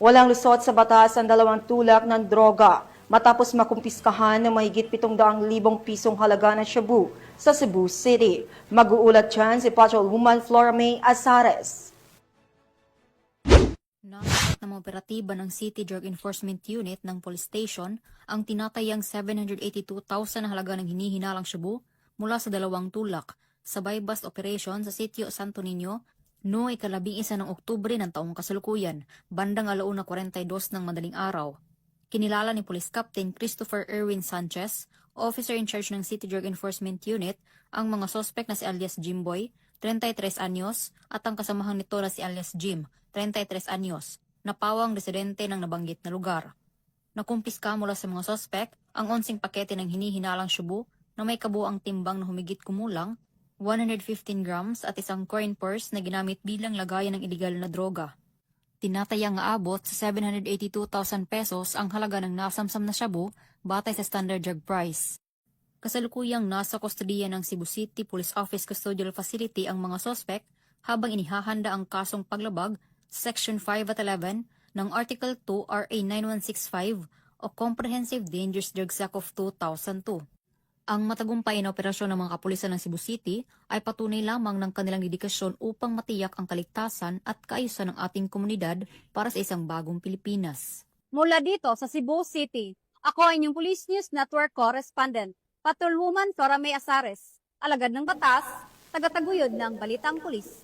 Walang lusot sa batas ang dalawang tulak ng droga matapos makumpiskahan ng mahigit 700,000 pisong halaga ng shabu sa Cebu City. Mag-uulat dyan si Patrolwoman Flora May Azares. Nasakat ng mga operatiba ng City Drug Enforcement Unit ng Police Station ang tinatayang 782,000 na halaga ng hinihinalang shabu mula sa dalawang tulak sa buy-bust operation sa Sitio Santo Niño noong ika-11 ng Oktubre ng taong kasalukuyan, bandang 1:42 ng madaling araw. Kinilala ni Police Captain Christopher Erwin Sanchez, officer in charge ng City Drug Enforcement Unit, ang mga sospek na si alias Jimboy, 33 anyos, at ang kasamahan nito na si alias Jim, 33 anyos, na pawang residente ng nabanggit na lugar. Nakumpiska mula sa mga sospek ang 11 pakete ng hinihinalang shabu na may kabuang timbang na humigit kumulang 115 grams at isang coin purse na ginamit bilang lagayan ng iligal na droga. Tinatayang aabot sa 782,000 pesos ang halaga ng nasamsam na shabu batay sa standard drug price. Kasalukuyang nasa kustodiya ng Cebu City Police Office Custodial Facility ang mga sospek habang inihahanda ang kasong paglabag sa Section 5 at 11 ng Article 2 RA 9165 o Comprehensive Dangerous Drugs Act of 2002. Ang matagumpay na operasyon ng mga kapulisan ng Cebu City ay patunay lamang ng kanilang dedikasyon upang matiyak ang kaligtasan at kaayusan ng ating komunidad para sa isang bagong Pilipinas. Mula dito sa Cebu City, ako ang inyong Police News Network Correspondent, Patrolwoman Flora May Azares, alagad ng batas, tagataguyod ng Balitang Pulis.